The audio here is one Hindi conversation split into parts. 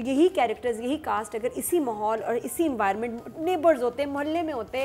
तो यही कैरेक्टर्स, यही कास्ट अगर इसी माहौल और इसी इन्वायरमेंट, नेबर्स होते, मोहल्ले में होते,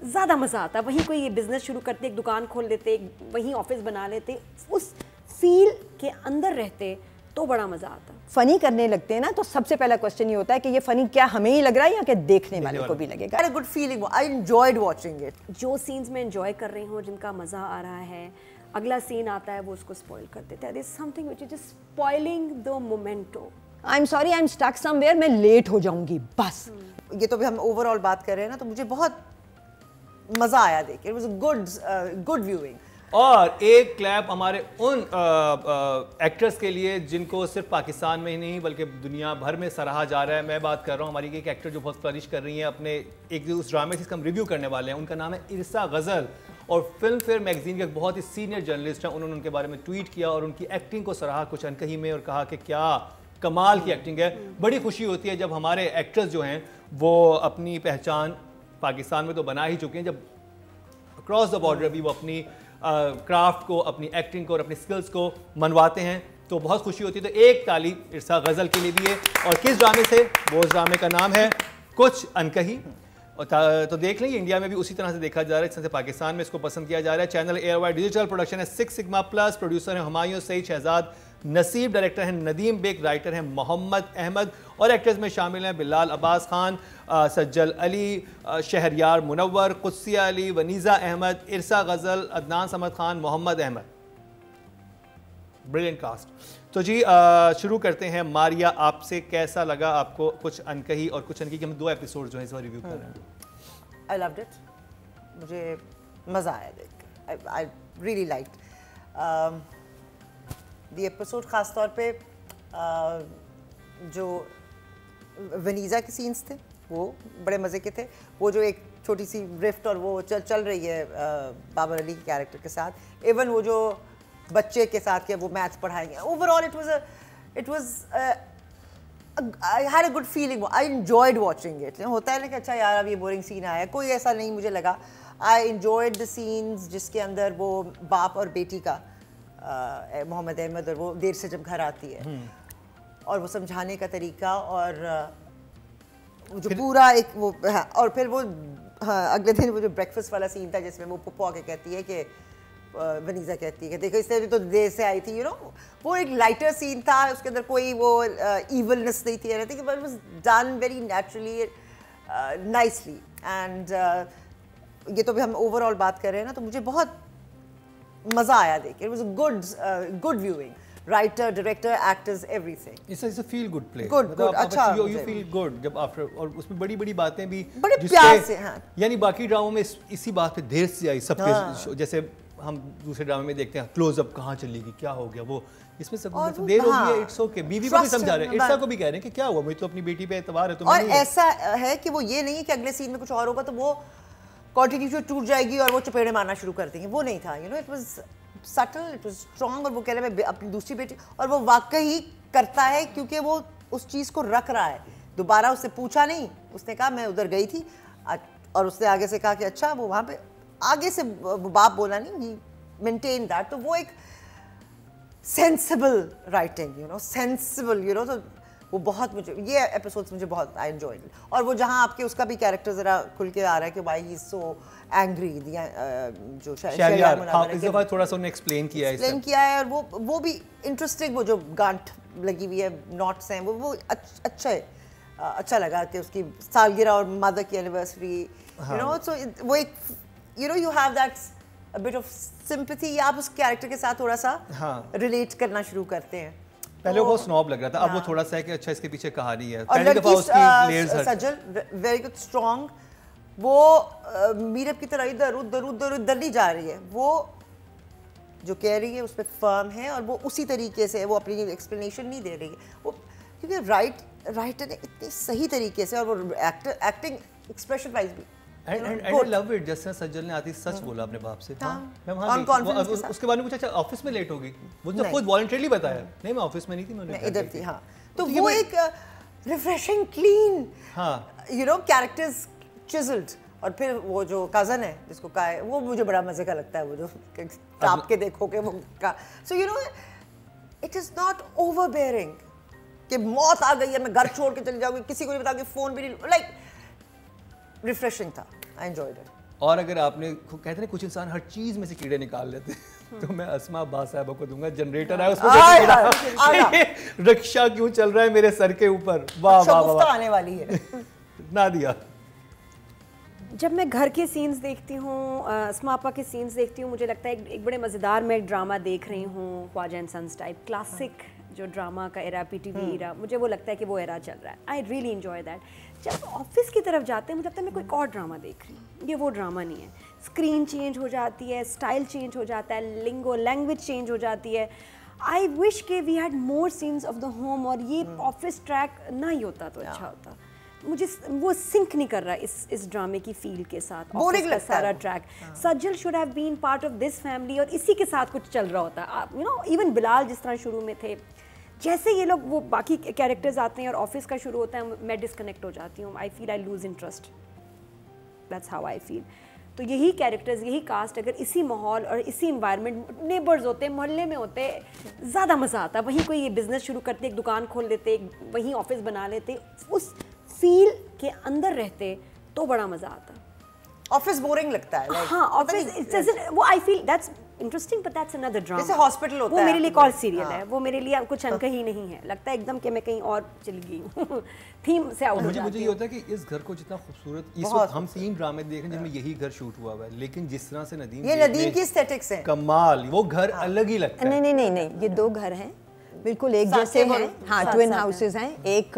ज़्यादा मज़ा आता। वहीं कोई बिज़नेस शुरू करते, एक दुकान खोल लेते, वहीं ऑफिस बना लेते, उस फील के अंदर रहते तो बड़ा मज़ा आता। फनी करने लगते हैं ना, तो सबसे पहला क्वेश्चन ये होता है कि ये फनी क्या हमें ही लग रहा है या कि देखने वाले को भी लगेगा। I had a good feeling. I enjoyed watching it. जो सीन्स में एंजॉय कर रही हूँ, जिनका मज़ा आ रहा है, अगला सीन आता है वो उसको स्पॉइल कर देता है। There is something which is just spoiling the momento. I'm sorry, I'm stuck somewhere, मैं लेट हो जाऊंगी बस। ये तो भी हम ओवरऑल बात कर रहे हैं ना, तो मुझे बहुत मज़ा आया देख के। It was a good viewing. और एक क्लैप हमारे उन एक्टर्स के लिए जिनको सिर्फ पाकिस्तान में ही नहीं बल्कि दुनिया भर में सराहा जा रहा है। मैं बात कर रहा हूँ हमारी एक एक्टर जो बहुत फ्लरिश कर रही हैं अपने एक उस ड्रामे जिसका हम रिव्यू करने वाले हैं। उनका नाम है इरसा गज़ल और फिल्म फेयर मैगजीन के एक बहुत ही सीनियर जर्नलिस्ट हैं। उन्होंने उनके बारे में ट्वीट किया और उनकी एक्टिंग को सराहा कुछ अनकही में और कहा कि क्या कमाल की एक्टिंग है। बड़ी खुशी होती है जब हमारे एक्टर्स जो हैं वो अपनी पहचान पाकिस्तान में तो बना ही चुके हैं, जब अक्रॉस द बॉर्डर भी वो अपनी क्राफ्ट को, अपनी एक्टिंग को और अपनी स्किल्स को मनवाते हैं, तो बहुत खुशी होती है। तो एक ताली इरसा गज़ल के लिए भी है। और किस ड्रामे से? वो उस ड्रामे का नाम है कुछ अनकही। और तो देख लें, इंडिया में भी उसी तरह से देखा जा रहा है जिस तरह से पाकिस्तान में इसको पसंद किया जा रहा है। चैनल एयरवाइड डिजिटल प्रोडक्शन है 6 सिग्मा प्लस। प्रोड्यूसर है हुमायूं सईद शहजाद नसीब, डायरेक्टर हैं नदीम बेग, राइटर हैं मोहम्मद अहमद और एक्टर्स में शामिल हैं बिलाल अब्बास खान, सज्जल अली, शहरयार मुनव्वर, कुत्सिया अली, वनीज़ा अहमद, इरसा गज़ल, अदनान समद खान, मोहम्मद अहमद। Brilliant cast. तो जी शुरू करते हैं। मारिया, आपसे कैसा लगा आपको कुछ अनकही? और कुछ अनकही के हम 2 एपिसोड जो है इस बार रिव्यू कर रहे हैं। I loved it. मुझे मज़ा आया देख। I really liked the episode। ख़ास तौर पे जो वनीज़ा के सीन्स थे वो बड़े मज़े के थे। वो जो एक छोटी सी रिफ्ट और वो चल रही है बाबर अली के कैरेक्टर के साथ, इवन वो जो बच्चे के साथ के वो मैथ्स पढ़ाएंगे। Overall it was I had a good feeling. I enjoyed watching it. होता है ना कि अच्छा यार अब ये बोरिंग सीन आया, कोई ऐसा नहीं मुझे लगा। I enjoyed the scenes जिसके अंदर वो बाप और बेटी का मोहम्मद अहमद और वो देर से जब घर आती है और वो समझाने का तरीका और वो जो पूरा एक वो, हाँ, और फिर वो, हाँ, अगले दिन वो जो ब्रेकफास्ट वाला सीन था जिसमें वो पप्पू आके कहती है कि वनीज़ा कहती है कि देखो इससे तो देर से आई थी, वो एक लाइटर सीन था, उसके अंदर कोई वो इवलनेस नहीं थी। I think it was done very naturally, nicely. And ये तो भी हम ओवरऑल बात कर रहे हैं ना, तो मुझे बहुत मज़ा आया देख के। It was a good viewing. Writer, director, actors, everything. It's a feel good play. Good अच्छा, यू फील गुड जब आफ्टर, और उसमें बड़ी बड़ी बातें भी बड़े प्यार से, हाँ। यानी बाकी ड्रामों में इसी बात पे देर से आई सबके, हाँ। जैसे हम दूसरे ड्रामे में देखते हैं क्लोजअप कहाँ चलेगी, क्या हो गया, वो इसमें सब देर हो गई है। It's okay. बीवी को भी समझा रहे हैं, इरसा को भी कह रहे हैं कि क्या हुआ, मुझे तो अपनी बेटी पे एतबार है। तो और ऐसा है कि वो ये नहीं है कि अगले सीन में कुछ और होगा तो वो कंटिन्यूटी टूट जाएगी और वो चपेड़े मारना शुरू कर देंगे, वो नहीं था। It was subtle, it was strong. और वो कह रहे मैं अपनी दूसरी बेटी, और वो वाकई करता है क्योंकि वो उस चीज़ को रख रहा है। दोबारा उससे पूछा नहीं, उसने कहा मैं उधर गई थी, और उसने आगे से कहा कि अच्छा वो वहाँ पे, आगे से वो बाप बोला नहीं, ही मेंटेन दैट। तो वो एक सेंसिबल राइटिंग, सेंसिबल, तो वो बहुत, मुझे ये एपिसोड्स मुझे बहुत आई एंजॉयड। और वो जहाँ आपके उसका भी कैरेक्टर ज़रा खुल के आ रहा है कि why he is so angry, जो शहरयार, हाँ, इस दफ़ा थोड़ा सा उन्होंने एक्सप्लेन किया है। और वो भी इंटरेस्टिंग, वो जो गांठ लगी हुई है, नॉट्स हैं, वो अच्छा है। अच्छा लगा कि उसकी सालगिरह और मदर की एनिवर्सरी, सो वो एक, you have that a bit of sympathy, आप उस कैरेक्टर के साथ थोड़ा सा रिलेट करना शुरू करते हैं। पहले वो स्नॉब लग रहा था, अब वो थोड़ा सा है कि अच्छा इसके पीछे कहानी है। पहली दफा उसकी लेयर्स हट, सजल वेरी गुड, स्ट्रॉन्ग। वो मीरब की तरह इधर उधर नहीं जा रही है, वो जो कह रही है उस पर फर्म है और वो उसी तरीके से वो अपनी एक्सप्लेनेशन नहीं दे रही है। वो क्योंकि राइटर ने इतनी सही तरीके से, और वो एक्टिंग एक्सप्रेशन वाइज भी, I love it, जैसे सज्जल ने आती सच बोला अपने बाप से। मैं वहाँ उसके बाद में पूछा अच्छा ऑफिस में लेट हो गई, वो तो खुद वॉलंटरीली बताया, नहीं मैं ऑफिस में नहीं थी, मैं इधर थी। हाँ, तो वो एक रिफ्रेशिंग, क्लीन, कैरेक्टर्स चिजल्ड। और फिर वो जो कज़न है जिसको कहा है, वो मुझे बड़ा मजे का लगता है, वो जो टाप के देखोगे वो का। सो इट इज नॉट ओवरबेयरिंग, कि मौत आ गई है, मैं घर छोड़ के चली जाऊंगी, किसी को नहीं बताऊंगी, फोन भी नहीं, लाइक रिफ्रेशिंग था, आई एंजॉयड इट। और अगर आपने कहते हैं कुछ इंसान हर चीज में से कीड़े निकाल लेते हैं, तो मैं अस्मा अब्बास साहबा को दूंगा, जनरेटर है उसमें रिक्शा क्यों चल रहा है मेरे सर के ऊपर, वाह वाह वाह, आने वाली है ना दिया। जब मैं घर के सीन्स देखती हूँ, अस्मा आपा के सीन्स देखती हूँ, मुझे लगता है एक बड़े मज़ेदार मैं एक ड्रामा देख रही हूँ, Khwaja and sons type classic जो ड्रामा का एरा, पीटीवी एरा, मुझे वो लगता है कि वो एरा चल रहा है। I really enjoy that. जब ऑफिस की तरफ जाते हैं मुझे लगता है मैं कोई और ड्रामा देख रही हूँ, ये वो ड्रामा नहीं है। स्क्रीन चेंज हो जाती है, स्टाइल चेंज हो जाता है, लैंग्वेज चेंज हो जाती है। आई विश के we had more scenes of the home, और ये ऑफिस ट्रैक ना ही होता तो अच्छा होता। मुझे वो सिंक नहीं कर रहा इस ड्रामे की फील के साथ, ऑफिस का सारा track. Sajjal should have been part of this family, और इसी के साथ कुछ चल रहा होता। यू नो, इवन बिलाल जिस तरह शुरू में थे, जैसे ये लोग वो बाकी कैरेक्टर्स आते हैं और ऑफिस का शुरू होता है, मैं डिस्कनेक्ट हो जाती हूँ। I feel I lose interest, that's how I feel. तो यही कैरेक्टर्स, यही कास्ट अगर इसी माहौल और इसी इन्वायरमेंट, नेबर्स होते, मोहल्ले में होते, ज़्यादा मज़ा आता। वहीं कोई ये बिज़नेस शुरू करते, एक दुकान खोल लेते, वहीं ऑफिस बना लेते, उस फील के अंदर रहते तो बड़ा मज़ा आता। ऑफिस बोरिंग लगता है, like, हाँ, ऑफिस वो I feel that's interesting, but that's another drama. जैसे हॉस्पिटल होता है, वो मेरे लिए एक और सीरियल है, वो मेरे लिए कुछ अंक ही नहीं है। लगता है एकदम कि मैं कहीं और चली गई हूँ, थीम से आउट हो जाती हूँ। मुझे ये होता है कि इस घर को जितना खूबसूरत, इस वक्त हम 3 ड्रामे देख रहे हैं जिनमें यही घर शूट हुआ हुआ है, लेकिन जिस तरह से नदीम, ये नदीम की एस्थेटिक्स है कमाल, वो घर अलग ही लगता है। नहीं, ये 2 घर हैं बिल्कुल एक जैसे हैं। हाँ, ट्विन हाउसेज हैं, एक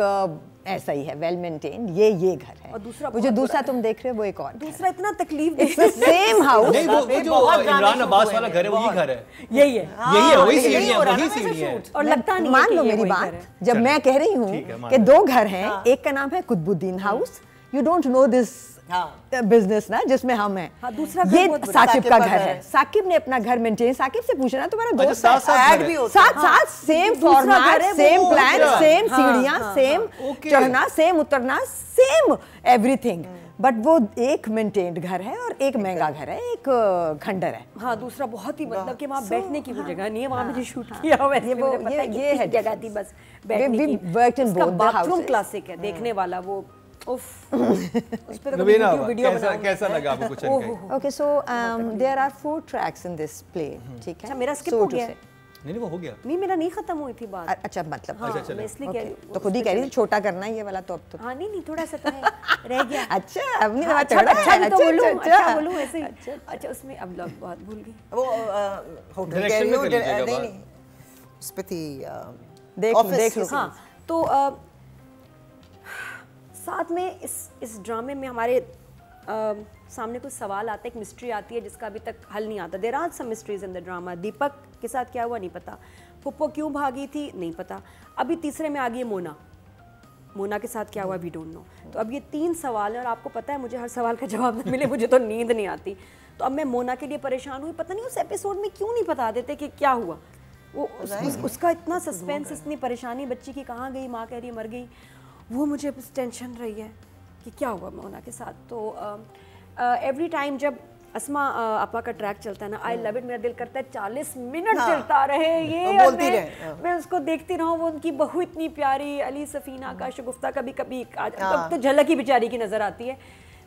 ऐसा ही है, वेल मेंटेन, ये घर है। और दूसरा वो जो दूसरा तुम देख रहे हो वो एक और, दूसरा इतना तकलीफ सेम हाउस। नहीं, वो जो इमरान अब्बास वाला घर है वही घर है, यही है, यही है, वही सीढ़ी है, वही सीढ़ी है। और लगता नहीं मान लो मेरी बात, जब मैं कह रही हूँ कि 2 घर हैं, एक का नाम है Qutubuddin house, you don't know this business ना, जिसमें हम हैं। हाँ, दूसरा ये साकिब का घर है। साकिब ने अपना घर मेंटेन, साकिब से पूछना तुम्हारा दोस्त है, साथ same format, same plan, same सीढ़ियां, सेम चढ़ना, सेम उतरना, सेम एवरीथिंग, बट वो एक मेंटेन्ड घर है और एक महंगा घर है, एक खंडर है। हाँ, दूसरा बहुत ही, मतलब कि वहाँ बैठने की वो जगह नहीं है, वहाँ मुझे शूट किया हुआ है, ये है जगह थी बस बैठने की। बाथरूम क्लासिक है, देखने वाला वो उफ, उस पे तो वीडियो कैसा लगा आपको कुछ? Okay, so there are 4 tracks in this play, ठीक है? अच्छा, मेरा स्किप हो गया? नहीं, वो हो गया। नहीं, मेरा नहीं खत्म हुई थी बात। अच्छा, मतलब हाँ, मैं इसलिए कह रही हूँ, तो खुद ही कह रही थी छोटा करना है ये वाला, तो अब तो हाँ नहीं थोड़ा सा तो है, रह गया। अच्छा, अब नहीं अच्छा तो बोलूं ऐसे ही। अच्छा, उसमें अब लोग बहुत भूल गए वो होटल के नहीं उस पे थी, देख लो। हाँ, तो साथ में इस ड्रामे में हमारे सामने कुछ सवाल आते हैं, एक मिस्ट्री आती है जिसका अभी तक हल नहीं आता। There are some mysteries in the drama. Deepak के साथ क्या हुआ नहीं पता, पुप्पो क्यों भागी थी नहीं पता, अभी तीसरे में आ गई है मोना के साथ क्या हुआ वी डोंट नो। तो अब ये 3 सवाल हैं और आपको पता है मुझे हर सवाल का जवाब न मिले मुझे तो नींद नहीं आती। तो अब मैं मोना के लिए परेशान हुई, पता नहीं उस एपिसोड में क्यों नहीं बता देते कि क्या हुआ। वो उसका इतना सस्पेंस, इतनी परेशानी बच्ची की, कहाँ गई, माँ कह रही मर गई, वो मुझे टेंशन रही है कि क्या हुआ मोना के साथ। तो एवरी टाइम जब अस्मा आपा का ट्रैक चलता है ना, आई लव इट, मेरा दिल करता है 40 मिनट चलता रहे ये, बोलती रहे, मैं उसको देखती रहूं। वो उनकी बहू इतनी प्यारी, अली सफीना का शगुफ्ता कभी कभी तो झलक ही बेचारी की नजर आती है।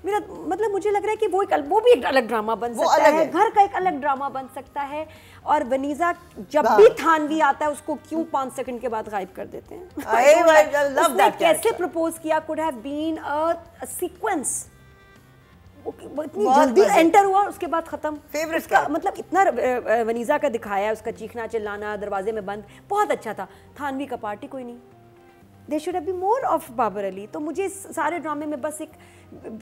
मेरा मतलब मुझे लग रहा है कि वो भी एक अलग ड्रामा बन सकता है, घर का एक अलग ड्रामा बन सकता है। और वनीजा जब भी थानवी आता है उसको क्यों 5 सेकंड के बाद गायब कर देते हैं। उसने कैसे प्रपोज किया, could have been a sequence, इतनी जल्दी एंटर हुआ उसके बाद खत्म। फेवरेट का मतलब इतना वनीजा का दिखाया, उसका चीखना चिल्लाना, दरवाजे में बंद, बहुत अच्छा था। थानवी का पार्टी कोई नहीं, they should have be more of Babar Ali. तो मुझे सारे ड्रामे में बस एक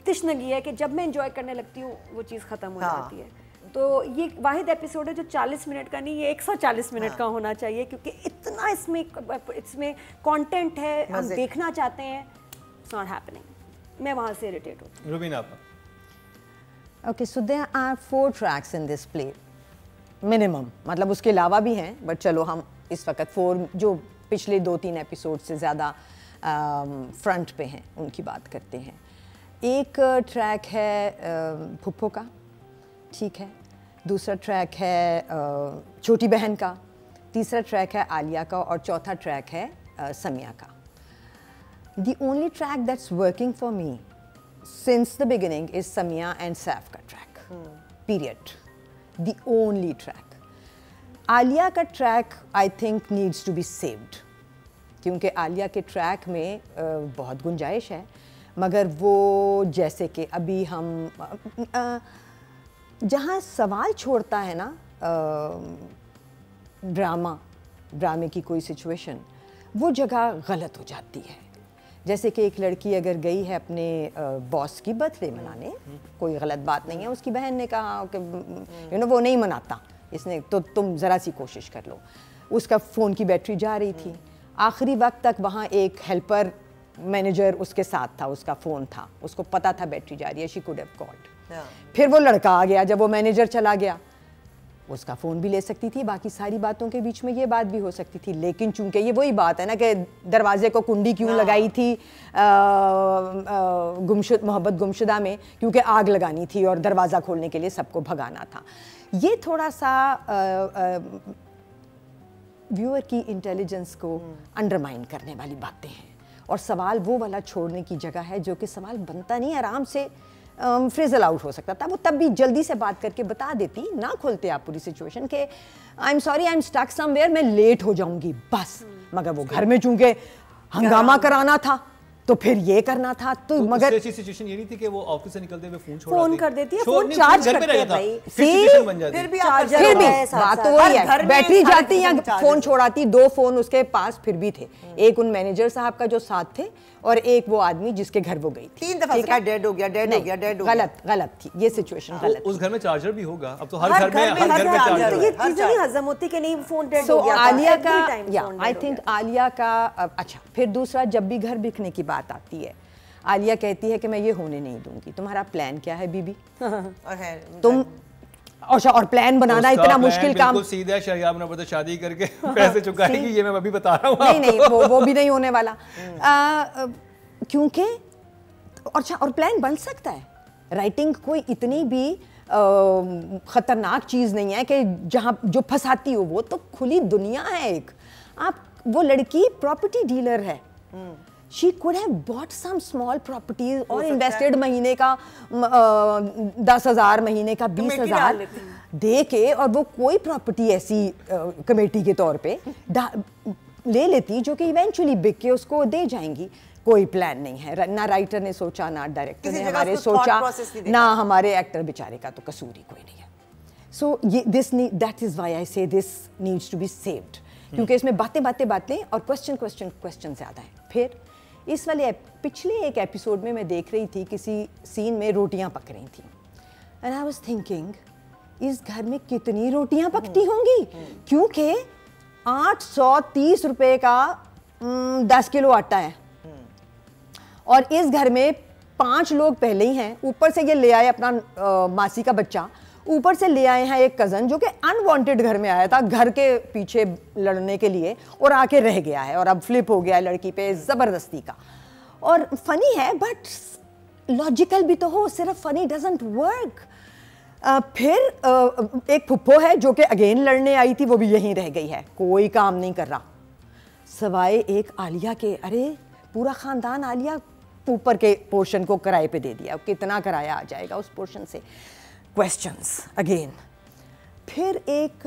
तिश्नगी है कि जब मैं एंजॉय करने लगती हूँ वो चीज़ खत्म हो जाती है। तो ये वाहिद एपिसोड है जो 40 मिनट का नहीं, ये 140 मिनट का होना चाहिए, क्योंकि इतना इसमें कंटेंट है, हम देखना चाहते हैं, इट्स नॉट हैपनिंग। मैं वहाँ से इरिटेट होती हूँ। Rubina, okay, so there are 4 tracks in this play minimum, मतलब उसके अलावा भी हैं, बट चलो हम इस वक्त 4 जो पिछले 2-3 एपिसोड से ज़्यादा फ्रंट पे हैं उनकी बात करते हैं। एक ट्रैक है फुप्पो का, ठीक है, दूसरा ट्रैक है छोटी बहन का, तीसरा ट्रैक है आलिया का, और चौथा ट्रैक है समिया का. The only track that's working for me since the beginning is Samia and Saif ka track. Period. The only track. Alia का track I think needs to be saved, क्योंकि आलिया के ट्रैक में बहुत गुंजाइश है, मगर वो जैसे कि अभी हम जहाँ सवाल छोड़ता है ना ड्रामे की कोई सिचुएशन, वो जगह गलत हो जाती है. जैसे कि एक लड़की अगर गई है अपने बॉस की बर्थडे मनाने, कोई गलत बात नहीं है, उसकी बहन ने कहा कि वो नहीं मनाता, इसने तो तुम ज़रा सी कोशिश कर लो. उसका फ़ोन की बैटरी जा रही थी, आखिरी वक्त तक वहाँ एक हेल्पर मैनेजर उसके साथ था, उसका फ़ोन था, उसको पता था बैटरी जा रही है, शी कुड हैव कॉल्ड. फिर वो लड़का आ गया, जब वो मैनेजर चला गया उसका फ़ोन भी ले सकती थी, बाकी सारी बातों के बीच में ये बात भी हो सकती थी. लेकिन चूंकि ये वही बात है ना कि दरवाजे को कुंडी क्यों लगाई थी मोहब्बत गुमशुदा में, क्योंकि आग लगानी थी और दरवाज़ा खोलने के लिए सबको भगाना था. ये थोड़ा सा व्यूअर की इंटेलिजेंस को अंडरमाइन करने वाली बातें हैं, और सवाल वो वाला छोड़ने की जगह है जो कि सवाल बनता नहीं, आराम से फ्रेजल आउट हो सकता था. वो तब भी जल्दी से बात करके बता देती, ना खोलते आप पूरी सिचुएशन के I am sorry I am stuck somewhere, मैं लेट हो जाऊंगी बस. मगर वो घर में चूंकि हंगामा कराना था तो फिर ये करना था, तो मगर अच्छी सिचुएशन ये नहीं थी कि वो ऑफिस से निकलते हुए फोन कर देती है, फोन चार्ज करते हैं भाई, फिर भी बात तो वही है, बैटरी जाती या फोन छोड़ाती. 2 फोन उसके पास फिर भी थे, एक उन मैनेजर साहब का जो साथ थे और एक वो आदमी जिसके घर वो गई. 3 दफा डेड हो गया, डेड हो गया, डेड हो गया. गलत थी ये सिचुएशन, गलत. उस घर में चार्जर भी होगा, अब तो हर घर में चार्जर. ये चीजें नहीं हजम होती कि नहीं फोन डेड हो गया. आलिया का आई थिंक आलिया का अच्छा. फिर दूसरा, जब भी घर बिकने की बात आती है, आलिया कहती है कि मैं ये होने नहीं दूंगी. तुम्हारा प्लान क्या है बीबी? तुम और प्लान बनाना इतना मुश्किल काम. बिल्कुल सीधा है, शहजाद ने बोला शादी करके पैसे चुकाएगी, ये मैं अभी बता रहा हूँ. नहीं वो भी नहीं होने वाला, क्योंकि और प्लान बन सकता है. राइटिंग कोई इतनी भी खतरनाक चीज़ नहीं है कि जहाँ जो फंसाती हो, वो तो खुली दुनिया है एक. आप वो लड़की प्रॉपर्टी डीलर है, she could have bought some small properties और इन्वेस्टेड महीने का 10,000 महीने का 20,000 दे के, और वो कोई प्रॉपर्टी ऐसी कमेटी के तौर पे ले लेती जो कि इवेंचुअली बिक के उसको दे जाएंगी. कोई प्लान नहीं है, ना राइटर ने सोचा, ना डायरेक्टर ने हमारे सोचा, ना हमारे एक्टर बेचारे का तो कसूर ही कोई नहीं है. सो ये that is why I say this needs to be saved, क्योंकि इसमें बातें और क्वेश्चन ज़्यादा है. फिर इस वाले पिछले एक एपिसोड में मैं देख रही थी, किसी सीन में रोटियां पक रही थी, एंड आई वाज थिंकिंग इस घर में कितनी रोटियां पकती होंगी, क्योंकि 830 रुपए का 10 किलो आटा है, और इस घर में 5 लोग पहले ही हैं, ऊपर से ये ले आए अपना मासी का बच्चा, ऊपर से ले आए हैं एक कज़न जो कि अनवांटेड घर में आया था घर के पीछे लड़ने के लिए, और आके रह गया है और अब फ्लिप हो गया है लड़की पे ज़बरदस्ती का. और फनी है बट लॉजिकल भी तो हो, सिर्फ फनी डजंट वर्क. फिर एक फुप्पो है जो कि अगेन लड़ने आई थी, वो भी यहीं रह गई है, कोई काम नहीं कर रहा सवाए एक आलिया के. अरे पूरा ख़ानदान आलिया ऊपर के पोर्शन को किराए पे दे दिया, कितना किराया आ जाएगा उस पोर्शन से. Questions again. फिर एक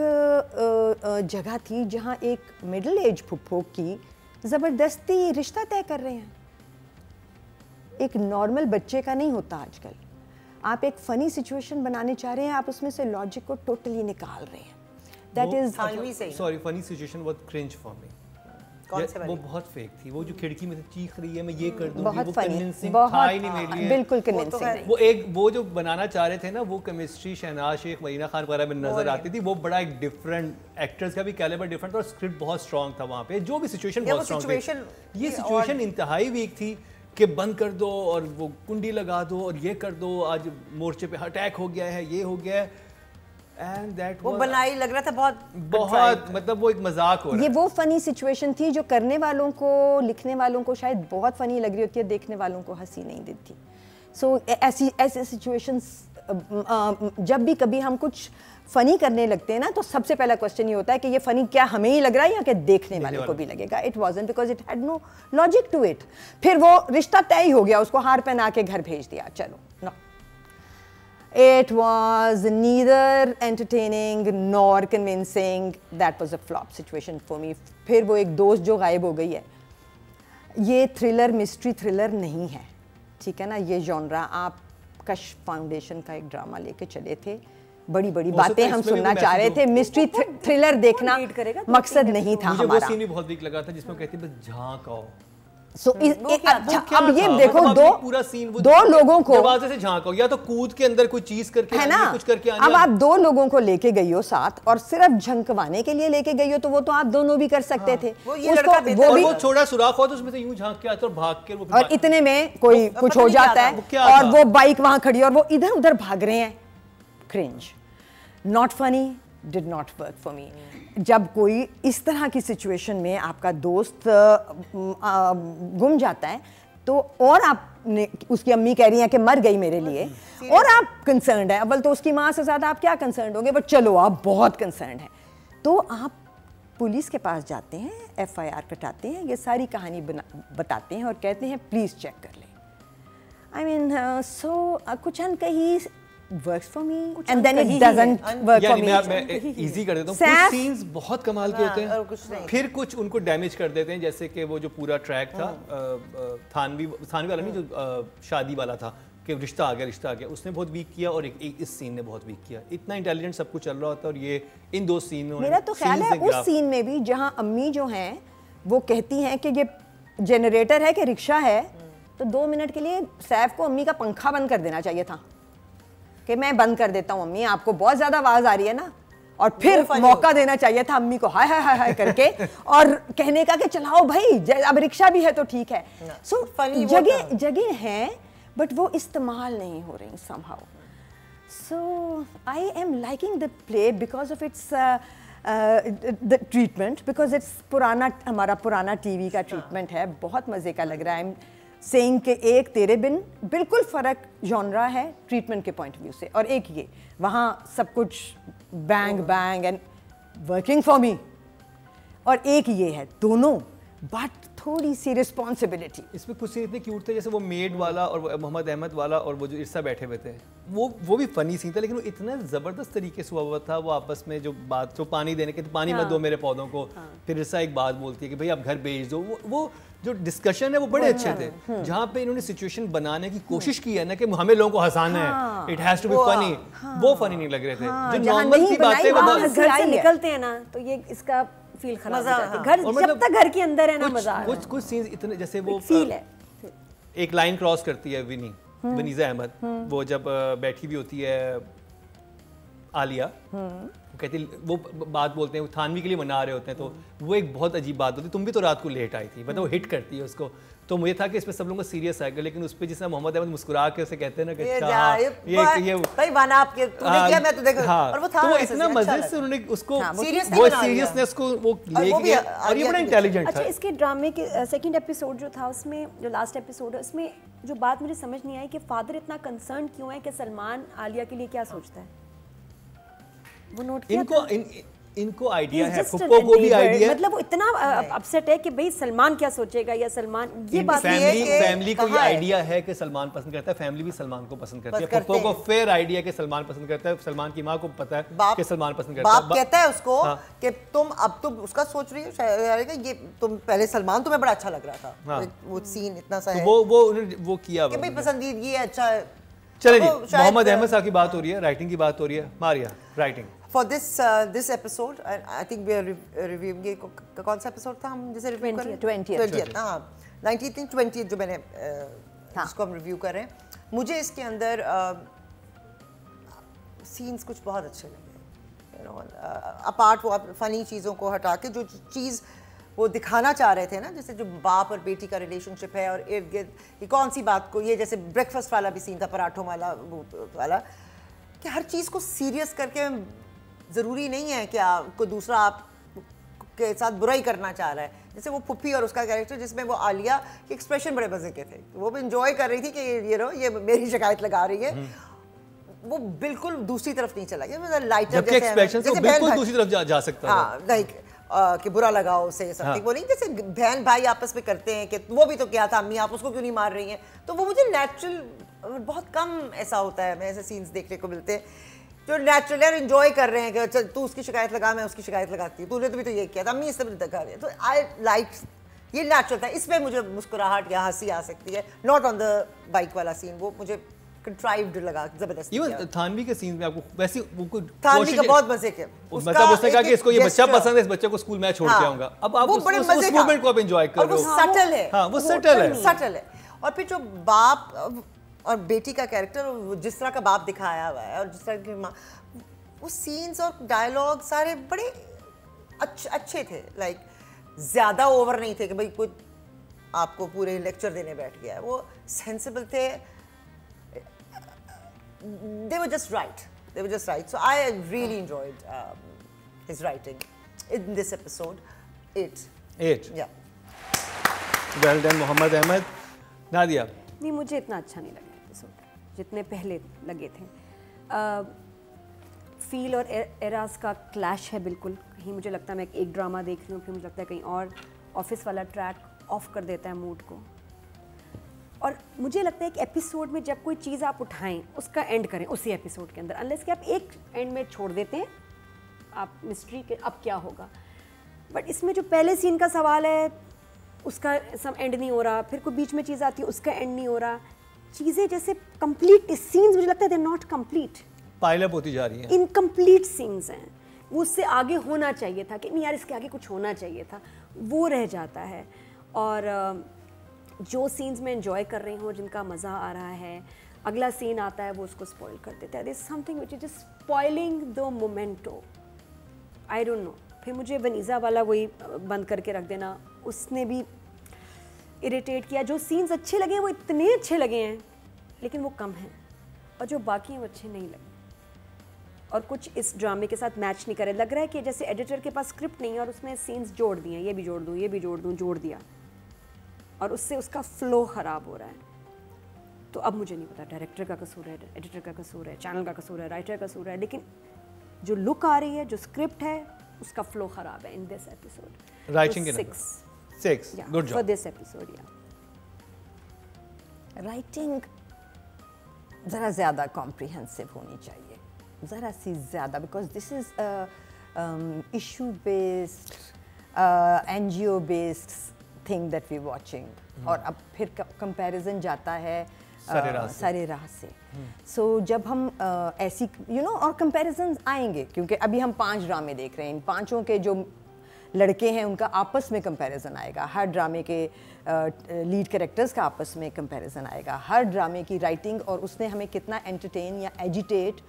जगह थी जहाँ एक मिडिल एज फुप्पो की ज़बरदस्ती रिश्ता तय कर रहे हैं. एक नॉर्मल बच्चे का नहीं होता आजकल. आप एक फ़नी सिचुएशन बनाने चाह रहे हैं, आप उसमें से लॉजिक को टोटली निकाल रहे हैं. That is sorry, funny situation बहुत क्रिंज फॉर मी. वो बहुत फेक थी, वो जो खिड़की में से चीख रही है मैं ये कर दूंगी, वो कन्विंसिंग था ही नहीं मेरे लिए, बिल्कुल कन्विंसिंग नहीं. वो जो बनाना चाह रहे थे ना, वो केमिस्ट्री शहनाज शेख, मरीना खान वगैरह में नजर आती थी. वो बड़ा एक डिफरेंट, एक्टर्स का भी कैलिबर डिफरेंट था, और स्क्रिप्ट बहुत स्ट्रॉन्ग था वहाँ पे. जो भी सिचुएशन बहुत स्ट्रॉन्ग थी, ये सिचुएशन इंतहाई वीक थी कि बंद कर दो और वो कुंडी लगा दो और ये कर दो, आज मोर्चे पे अटैक हो गया है, ये हो गया है. And that वो बनाई लग रहा था बहुत मतलब वो एक मजाक हो रहा है. ये वो फनी सिचुएशन थी जो करने वालों को, लिखने वालों को शायद बहुत फनी लग रही होती है, देखने वालों को हंसी नहीं देती. सो ऐसी सिचुएशंस जब भी कभी हम कुछ फनी करने लगते हैं ना तो सबसे पहला क्वेश्चन ये होता है कि ये फनी क्या हमें ही लग रहा है या कि देखने वाले को भी लगेगा. It wasn't because it had no logic to it. फिर वो रिश्ता तय ही हो गया, उसको हार पहना के घर भेज दिया, चलो. No, it was neither entertaining nor convincing. That was a flop situation for me. फिर वो एक दोस्त जो गायब हो गई है, ये थ्रिलर मिस्ट्री थ्रिलर नहीं है, ठीक है ना. ये जॉनरा आप कश फाउंडेशन का एक ड्रामा लेके चले थे, बड़ी बड़ी बातें हम सुनना चाह रहे थे, मिस्ट्री थ्रिलर देखना मकसद नहीं था हमारा. मुझे वो सीन भी बहुत वीक लगा था जिसमें कहती है बस झांक आओ. So, अच्छा अब ये देखो, पूरा सीन दो लोगों को दरवाजे से झांको या तो कूद के अंदर कोई चीज करके है ना, कुछ करके अब आप दो लोगों को लेके गई हो साथ और सिर्फ झंकवाने के लिए लेके गई हो तो वो तो आप दोनों भी कर सकते थे. वो भी वो छोटा सुराख हो तो उसमें से यूं झांक के आता और भाग के वो और इतने में कोई कुछ हो जाता है और वो बाइक वहां खड़ी और वो इधर उधर भाग रहे हैं. Cringe, not funny, did not work for me. जब कोई इस तरह की सिचुएशन में आपका दोस्त गुम जाता है तो और आपने उसकी अम्मी कह रही हैं कि मर गई मेरे लिए और आप कंसर्न्ड है, अव्वल तो उसकी माँ से ज़्यादा आप क्या कंसर्न्ड होंगे, बट चलो आप बहुत कंसर्न्ड हैं तो आप पुलिस के पास जाते हैं, FIR कटाते हैं, ये सारी कहानी बताते हैं और कहते हैं प्लीज़ चेक कर लें. आई मीन सो कुछ अनकही works for me and then it doesn't work for me. मैं इजी कर देता हूँ. कुछ सीन्स बहुत कमाल के होते हैं, फिर कुछ उनको डैमेज कर देते हैं, जैसे कि वो जो पूरा ट्रैक था थानवी वाला नहीं, जो शादी वाला था कि रिश्ता आ गया, उसने बहुत वीक किया और एक इस सीन ने बहुत वीक किया. इतना इंटेलिजेंट सब कुछ चल रहा होता है और ये इन दो सीन में मेरा तो ख्याल है उस सीन में भी जहाँ अम्मी जो हैं वो कहती हैं कि ये जनरेटर है कि रिक्शा है, तो 2 मिनट के लिए सैफ को अम्मी का पंखा बंद कर देना चाहिए था कि मैं बंद कर देता हूँ अम्मी, आपको बहुत ज्यादा आवाज आ रही है ना, और फिर मौका देना चाहिए था अम्मी को हाय हाय हाय हाय करके और कहने का कि चलाओ भाई, अब रिक्शा भी है तो ठीक है. सो जगह है बट वो इस्तेमाल नहीं हो रही somehow. So I am liking the play because of its the treatment, because it's हमारा पुराना टीवी का ट्रीटमेंट है, बहुत मजे का लग रहा है. सेइंग के एक तेरे बिन बिल्कुल फ़र्क जॉनरा है ट्रीटमेंट के पॉइंट ऑफ व्यू से, और एक ये वहाँ सब कुछ bang bang and working for me, और एक ये है दोनों बट थोड़ी सी रिस्पॉन्सिबिलिटी. इसमें कुछ सीन इतने क्यूट थे, जैसे वो मेड वाला और मोहम्मद अहमद वाला और वो जो इर्सा बैठे हुए थे, वो भी फनी सीन था, लेकिन वो इतना ज़बरदस्त तरीके से हुआ था. वो आपस में जो बात, जो पानी देने के, तो पानी मत दो मेरे पौधों को, फिर इर्सा एक बात बोलती है कि भाई आप घर भेज दो. वो जो डिस्कशन है वो बड़े अच्छे थे, जहाँ पे इन्होंने सिचुएशन बनाने की कोशिश की है ना कि हमें लोगों को हंसाना है, it has to be funny. वो फनी नहीं लग रहे थे. जो नॉर्मल सी बातें घर से निकलते हैं ना तो ये इसका फील खराब हो जाता है. घर जब तक घर के अंदर है ना मजा आ रहा है. कुछ सीन्स इतने, जैसे वो फील है, एक लाइन क्रॉस करती है वनीजा अहमद, वो जब बैठी भी होती है आलिया, कहती, वो बात बोलते हैं, वो थानवी के लिए मना रहे होते हैं, तो वो एक बहुत अजीब बात होती है, तुम भी तो रात को लेट आई थी, मतलब वो हिट करती है उसको. तो मुझे था कि इस पे सब लोगों को सीरियस आएगा, लेकिन उस पे जिसने मोहम्मद अहमद मुस्कुरा के उसे कहते हैं ना कि ये भाई बना आपके तूने किया मैं तो देखो, और वो था, तो इतना मजे से उन्होंने उसको वो सीरियसनेस को वो ले गए और ये बड़ा इंटेलिजेंट था. अच्छा, इसके ड्रामे के सेकंड एपिसोड जो था उसमें, जो लास्ट एपिसोड है उसमें जो बात मुझे समझ नहीं आई कि फादर इतना कंसर्न क्यों है कि सलमान आलिया के लिए क्या सोचता है. वो नोट किया इनको आइडिया है, फुप्पो को भी आइडिया है, मतलब वो इतना अपसेट है कि भाई सलमान क्या सोचेगा, या सलमान, ये बात फैमिली को ये आइडिया है कि सलमान पसंद करता है, फैमिली भी सलमान को पसंद करती है. फुप्पो को फेयर आइडिया कि सलमान पसंद करता है, सलमान की माँ को पता है कि सलमान पसंद करता है. बाप कहता है उसको कि तुम अब तुम उसका सोच रही हो, ये तुम पहले सलमान तुम्हें बड़ा अच्छा लग रहा था, वो सीन इतना सा है, वो किया कि भाई पसंदीदगी है, अच्छा है. चलिए जी, मोहम्मद अहमद साहब की बात हो रही है, राइटिंग की बात हो रही है. Maria, writing For this episode, I think we are reviewing ये कौन सा episode था हम जिसे रिव्यू कर रहे हैं? 20th, हाँ 19th 20th जो मैंने जिसको हम रिव्यू कर रहे हैं. मुझे इसके अंदर सीन्स कुछ बहुत अच्छे लगे, अपार्ट वो फनी चीज़ों को हटा के जो चीज़ वो दिखाना चाह रहे थे ना, जैसे जो बाप और बेटी का रिलेशनशिप है और इर्द गिर्द ये कौन सी बात को, ये जैसे ब्रेकफास्ट वाला भी सीन था, पराठों वाला कि हर चीज़ को सीरियस करके ज़रूरी नहीं है कि कोई दूसरा आप के साथ बुराई करना चाह रहा है. जैसे वो पुप्पी और उसका कैरेक्टर जिसमें वो आलिया के एक्सप्रेशन बड़े मज़े के थे, वो भी इंजॉय कर रही थी कि ये मेरी शिकायत लगा रही है. वो बिल्कुल दूसरी तरफ नहीं चला गया, मतलब लाइटर जबकि एक्सप्रेशन से वो बिल्कुल दूसरी तरफ जा सकता था। हाँ, लाइक कि बुरा लगा उसे समथिंग, वो नहीं जैसे बहन भाई आपस में करते हैं कि वो भी तो क्या था अम्मी, आप उसको क्यों नहीं मार रही हैं, तो वो मुझे नेचुरल, बहुत कम ऐसा होता है, मैं ऐसे सीन्स देखने को मिलते हैं जो नेचुरल और एंजॉय कर रहे हैं कि चल तू उसकी शिकायत लगा, मैं उसकी शिकायत लगाती हूँ, तूने तो भी तो ये किया था, अम्मी इससे भी लगा दिया, तो आई लाइक ये नेचुरल था, इसमें मुझे मुस्कुराहट या हंसी आ सकती है, नॉट ऑन द बाइक वाला सीन, वो मुझे कंट्राइव्ड लगा, जबरदस्त। इवन थानवी के सीन में आपको वैसे वो थानवी का बहुत मजे के, मतलब उसने कहा कि इसको ये बच्चा पसंद है, इस बच्चे को स्कूल में छोड़ के आऊंगा, अब आप उस मोमेंट को आप एंजॉय कर रहे हो, वो सटल है, हाँ वो सटल है, सटल है। और फिर जो बाप और बेटी का कैरेक्टर, जिस तरह का बाप दिखाया हुआ है और जिस तरह की माँ, वो सीन्स और डायलॉग सारे बड़े अच्छे थे, लाइक ज्यादा ओवर नहीं थे कि भाई कोई आपको पूरे लेक्चर देने बैठ गया है, वो सेंसिबल थे, they were just right, so I really enjoyed his writing in this episode 8 yeah. Well done Mohammad Ahmad. Nadia? नहीं, मुझे इतना अच्छा नहीं लगा एपिसोड जितने पहले लगे थे। फील और एरास का क्लैश है बिल्कुल, कहीं मुझे लगता है मैं एक ड्रामा देख रही हूँ, फिर मुझे लगता है कहीं और ऑफिस वाला ट्रैक ऑफ कर देता है मूड को। और मुझे लगता है कि एपिसोड में जब कोई चीज़ आप उठाएं उसका एंड करें उसी एपिसोड के अंदर, अनलेस कि आप एक एंड में छोड़ देते हैं आप मिस्ट्री के अब क्या होगा। बट इसमें जो पहले सीन का सवाल है उसका सब एंड नहीं हो रहा, फिर कोई बीच में चीज़ आती है उसका एंड नहीं हो रहा, चीज़ें जैसे कंप्लीट सीन्स मुझे लगता है दे नॉट कंप्लीट, पाइल होती जा रही हैं, इनकम्प्लीट सीन्स हैं। वो उससे आगे होना चाहिए था कि नहीं यार इसके आगे कुछ होना चाहिए था, वो रह जाता है। और जो सीन्स में एंजॉय कर रही हूँ, जिनका मज़ा आ रहा है, अगला सीन आता है वो उसको स्पॉइल कर देता है। There is something which is just spoiling the momento, I don't know. फिर मुझे वनीज़ा वाला वही बंद करके रख देना, उसने भी इरिटेट किया। जो सीन्स अच्छे लगे हैं वो इतने अच्छे लगे हैं लेकिन वो कम हैं, और जो बाकी हैं वो अच्छे नहीं लगे, और कुछ इस ड्रामे के साथ मैच नहीं करे। लग रहा है कि जैसे एडिटर के पास स्क्रिप्ट नहीं है और उसने सीन्स जोड़ दिए, ये भी जोड़ दूँ, ये भी जोड़ दूँ, जोड़ दिया, और उससे उसका फ्लो ख़राब हो रहा है। तो अब मुझे नहीं पता डायरेक्टर का कसूर है, एडिटर का कसूर है, चैनल का कसूर है, राइटर का कसूर है, लेकिन जो लुक आ रही है, जो स्क्रिप्ट है, उसका फ्लो ख़राब है इन दिस एपिसोड। राइटिंग के 6 good job for this episode. Writing ज़रा ज़्यादा कॉम्प्रिहेंसिव होनी चाहिए, ज़रा सी ज़्यादा, because this is issue based NGO based thing that we watching, और अब फिर कंपैरिजन जाता है सारे राह से। सो जब हम ऐसी और कंपैरिजन आएंगे, क्योंकि अभी हम 5 ड्रामे देख रहे हैं, इन 5 के जो लड़के हैं उनका आपस में कंपैरिजन आएगा, हर ड्रामे के लीड कैरेक्टर्स का आपस में कंपैरिजन आएगा, हर ड्रामे की राइटिंग और उसने हमें कितना एंटरटेन या एजिटेट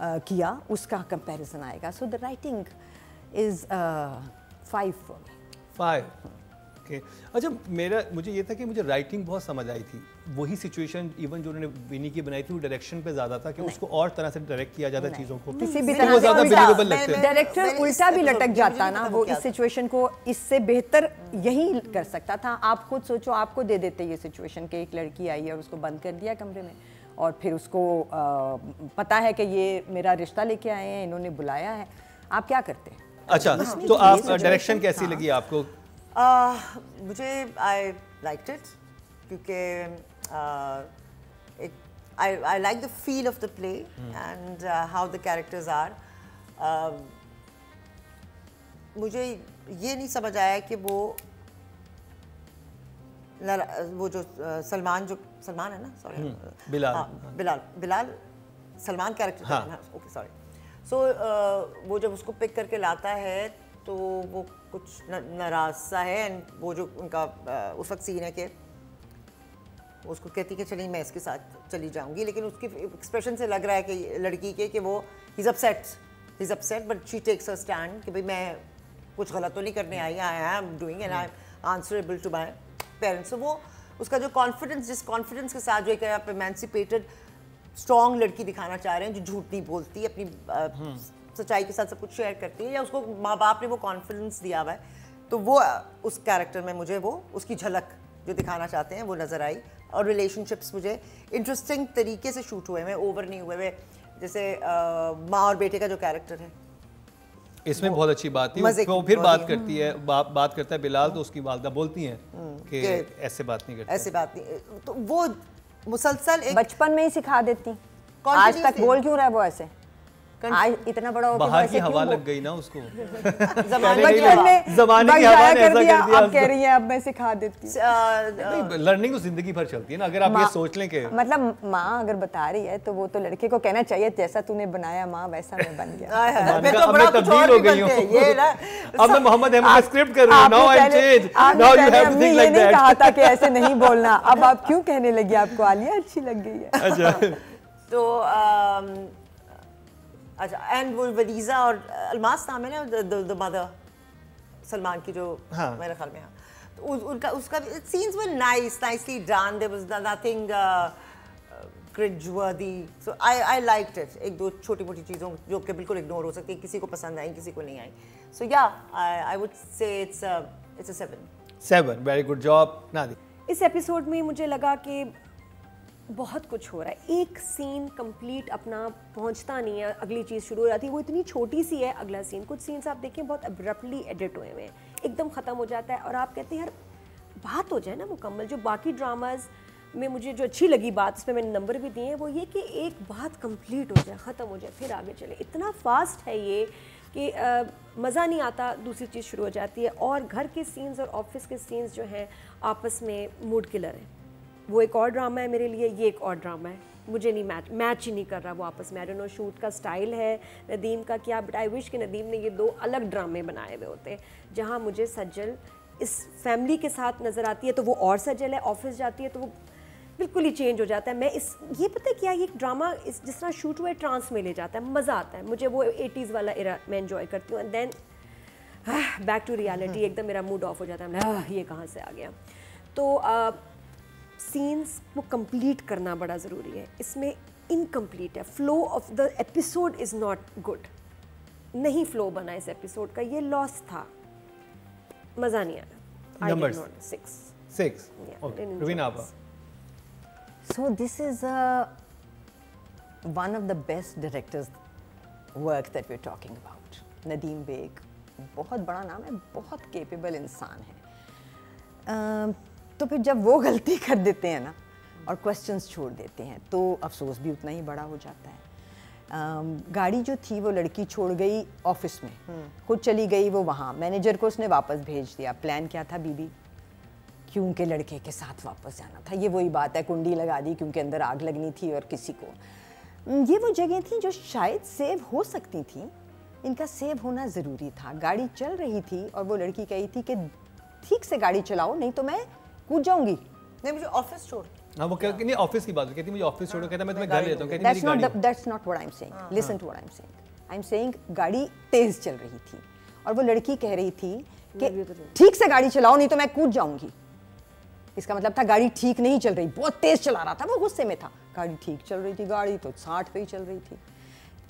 किया उसका कंपैरिजन आएगा। So the writing is 5 for me. 5 okay. अच्छा, मुझे ये था कि मुझे राइटिंग बहुत समझ आई थी, वही सिचुएशन इवन जो उन्होंने विनी की बनाई थी वो डायरेक्शन पे ज़्यादा था कि उसको और तरह से डायरेक्ट किया जाता चीज़ों को, किसी भी तो तरह वो से ज़्यादा बिलीवेबल लगते हैं। डायरेक्टर उल्टा भी लटक जाता ना, वो इस सिचुएशन को इससे बेहतर यही कर सकता था। आप खुद सोचो, आपको दे देते ये सिचुएशन कि एक लड़की आई है और उसको बंद कर दिया कमरे में, और फिर उसको पता है कि ये मेरा रिश्ता लेके आए हैं, इन्होंने बुलाया है, आप क्या करते हैं? अच्छा, तो आप डायरेक्शन कैसी लगी आपको? मुझे आई लाइक्ड इट, क्योंकि I like the feel of the play and how the characters are. मुझे ये नहीं समझ आया कि वो जो सलमान है ना, sorry Bilal Salman character, okay sorry. So वो जब उसको पिक करके लाता है तो वो कुछ नाराज सा है, एंड वो जो उनका उस वक्त सीन है कि उसको कहती कि चलिए मैं इसके साथ चली जाऊंगी, लेकिन उसके एक्सप्रेशन से लग रहा है कि लड़की के कि वो he is upset but she takes a stand कि भाई मैं कुछ गलत तो नहीं करने आई, I am doing and I am answerable to my parents. तो वो उसका जो कॉन्फिडेंस, जिस कॉन्फिडेंस के साथ जो एक आप एमेंसिपेटेड स्ट्रॉन्ग लड़की दिखाना चाह रहे हैं, जो झूठ नहीं बोलती, अपनी सच्चाई के साथ सब कुछ शेयर करती है, या उसको माँ बाप ने वो कॉन्फिडेंस दिया हुआ है, तो वो उस कैरेक्टर में मुझे वो उसकी झलक जो दिखाना चाहते हैं वो नज़र आई। और रिलेशनशिप्स मुझे इंटरेस्टिंग तरीके से शूट हुए, मैं ओवर नहीं हुए, जैसे माँ और बेटे का जो कैरेक्टर है इसमें बहुत अच्छी बात थी। वो फिर बात करती है, बात करता है बिलाल, तो उसकी वालिदा बोलती हैं कि ऐसे बात नहीं करते, ऐसे बात नहीं। तो वो मुसलसल एक बचपन में ही सिखा देती, आज तक बोल क्यों रहा है वो ऐसे? आज इतना बड़ा हो बाहर की हवा लग गई ना उसको, बचपन में ज़माने की हवा ने ऐसा कर दिया। अब कह रही है अब मैं सिखा देती हूँ। लर्निंग तो जिंदगी भर चलती है ना, अगर आप ये सोच लें कि मतलब माँ अगर बता रही है तो वो तो लड़के को कहना चाहिए जैसा तूने बनाया माँ वैसा मैं बन गया। अब मैं तब्दील हो गई हूँ, अब मैं मोहम्मद अहमद का स्क्रिप्ट कर रही हूँ, now I change, now you have to think like that. कहा था कि ऐसे नहीं बोलना, अब आप क्यों कहने लगी? आपको आलिया अच्छी लग गई है? अच्छा तो अच्छा, एंड वो वलीज़ा और अलमास नाम है ना द मदर, सलमान की जो मेरे ख्याल में, तो उनका उसका scenes were nicely done, there was nothing cringeworthy, so I liked it. एक दो छोटी मोटी चीज़ों जो कि बिल्कुल इग्नोर हो सकती है, किसी को पसंद आई किसी को नहीं आई, सो या I would say it's a 7। Very good job नादी। इस एपिसोड में मुझे लगा कि बहुत कुछ हो रहा है, एक सीन कंप्लीट अपना पहुंचता नहीं है, अगली चीज़ शुरू हो जाती है, वो इतनी छोटी सी है अगला सीन। कुछ सीन्स आप देखें बहुत अब्रप्टली एडिट हुए हैं, एकदम ख़त्म हो जाता है और आप कहते हैं यार बात हो जाए ना मुकम्मल। जो बाकी ड्रामाज में मुझे जो अच्छी लगी बात, इसमें मैंने नंबर भी दिए हैं, वो ये कि एक बात कंप्लीट हो जाए, ख़त्म हो जाए, फिर आगे चले। इतना फास्ट है ये कि मज़ा नहीं आता, दूसरी चीज़ शुरू हो जाती है। और घर के सीन्स और ऑफिस के सीन्स जो हैं आपस में मूड किलर हैं। वो एक और ड्रामा है मेरे लिए, ये एक और ड्रामा है, मुझे नहीं मैच ही नहीं कर रहा वो आपस में। आई डोंट नो शूट का स्टाइल है नदीम का क्या, बट आई विश कि नदीम ने ये दो अलग ड्रामे बनाए हुए होते। जहाँ मुझे सज्जल इस फैमिली के साथ नज़र आती है तो वो और सज्जल है, ऑफिस जाती है तो वो बिल्कुल ही चेंज हो जाता है। मैं इस ये पता है क्या, ये ड्रामा इस जिस तरह शूट हुआ है ट्रांस में ले जाता है, मज़ा आता है मुझे। वो 80s वाला एरा मैं एंजॉय करती हूँ, and then back to reality एकदम मेरा मूड ऑफ हो जाता है, ये कहाँ से आ गया। तो सीन्स को कंप्लीट करना बड़ा ज़रूरी है, इसमें इनकम्प्लीट है। Flow of the episode is not good, नहीं फ्लो बना इस एपिसोड का, ये लॉस था, मज़ा नहीं आया। नंबर 6 रुबीना आपा। So this is one of the best directors work that we're talking about. Nadeem Baig बहुत बड़ा नाम है, बहुत केपेबल इंसान है। तो फिर जब वो गलती कर देते हैं ना और क्वेश्चंस छोड़ देते हैं तो अफसोस भी उतना ही बड़ा हो जाता है। गाड़ी जो थी वो लड़की छोड़ गई ऑफिस में, खुद चली गई वो वहाँ, मैनेजर को उसने वापस भेज दिया। प्लान क्या था बीबी? क्योंकि लड़के के साथ वापस जाना था। ये वही बात है, कुंडी लगा दी क्योंकि अंदर आग लगनी थी और किसी को। ये वो जगह थी जो शायद सेव हो सकती थी, इनका सेव होना ज़रूरी था। गाड़ी चल रही थी और वो लड़की कही थी कि ठीक से गाड़ी चलाओ नहीं तो मैं कूद जाऊंगी। नहीं मुझे ऑफिस छोड़। हाँ वो नहीं ऑफिस की बात कहती, मुझे ऑफिस छोड़ो, कहता मैं तुम्हें घर ले जाता हूँ, कहती मेरी गाड़ी। That's not what I'm saying. Listen to what I'm saying. I'm saying गाड़ी तेज चल रही थी और वो लड़की कह रही थी कि ठीक से गाड़ी चलाओ नहीं तो मैं कूद जाऊंगी। इसका मतलब था गाड़ी ठीक नहीं चल रही, बहुत तेज चला रहा था, वो गुस्से में था। गाड़ी ठीक चल रही थी, गाड़ी तो 60 पे ही चल रही थी।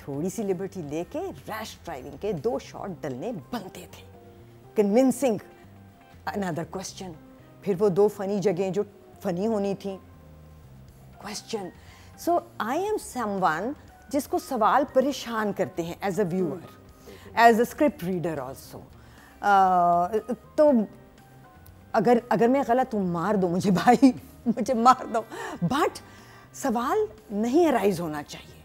थोड़ी सी लिबर्टी लेके रैश ड्राइविंग के 2 शॉट डलने बनते थे। कन्विंसिंग अनदर क्वेश्चन, फिर वो 2 फनी जगह जो फनी होनी थी question. So I am someone जिसको सवाल परेशान करते हैं as a viewer, as a script reader also. तो अगर मैं गलत हूँ मार दो मुझे भाई, मुझे मार दो, बट सवाल नहीं अराइज होना चाहिए।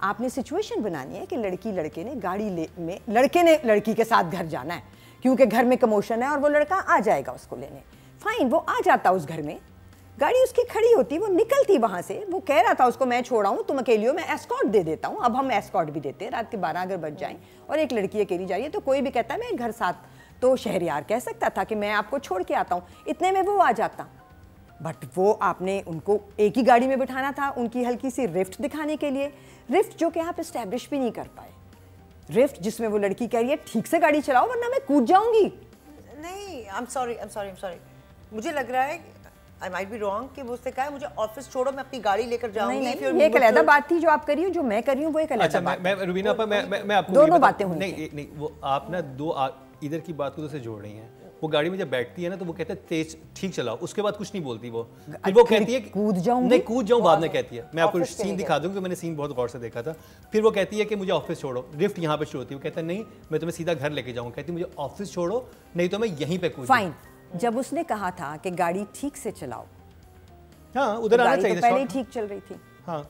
आपने सिचुएशन बनानी है कि लड़के ने गाड़ी में लड़के ने लड़की के साथ घर जाना है क्योंकि घर में कमोशन है और वो लड़का आ जाएगा उसको लेने। फाइन, वो आ जाता उस घर में, गाड़ी उसकी खड़ी होती, वो निकलती वहाँ से, वो कह रहा था उसको मैं छोड़ा हूँ तुम अकेली हो, मैं एस्कॉर्ट दे देता हूँ। अब हम एस्कॉर्ट भी देते हैं, रात के 12 अगर बज जाएं और एक लड़की अकेली जा रही है तो कोई भी कहता है मैं घर साथ, तो शहरियार कह सकता था कि मैं आपको छोड़ के आता हूँ, इतने में वो आ जाता। बट वो आपने उनको एक ही गाड़ी में बिठाना था उनकी हल्की सी रिफ्ट दिखाने के लिए, रिफ्ट जो कि आप इस्टेब्लिश भी नहीं कर पाए। रिफ्ट जिसमें वो लड़की कह रही है ठीक से गाड़ी चलाओ वरना मैं कूद जाऊंगी। नहीं, I'm sorry, मुझे लग रहा है I might be wrong कि वो उसने कहा है मुझे ऑफिस छोड़ो मैं अपनी गाड़ी लेकर जाऊंगी। नहीं, ये एक अलग बात थी जो आप कर रही हो, जो मैं कर रही हूँ वो एक अलग अच्छा, बात। मैं रुबीना पर मैं आपको दोनों बातें होंगी। नहीं वो आप ना इधर की बात को तो से जोड़ रही हैं। वो गाड़ी में जब बैठती है ना तो वो कहते हैं तेज ठीक चलाओ, उसके बाद कुछ नहीं बोलती वो। फिर वो कहती है कूद जाऊं, नहीं कूद जाऊं बाद में कहती है। मैं आपको ऑफिस सीन चली दिखा दूंगा, मैंने सीन बहुत गौर से देखा था। फिर वो कहती है कि मुझे ऑफिस छोड़ो, लिफ्ट यहाँ पे शुरू होती है, वो कहता है नहीं मैं तुम्हें सीधा घर लेके जाऊंगा, कहती मुझे ऑफिस छोड़ो नहीं तो मैं यहीं पे कूद। फाइन, जब उसने कहा था कि गाड़ी ठीक से चलाओ, हाँ उधर आना गाड़ी चाहिए तो था पहले ही short। ठीक चल रही थी। हाँ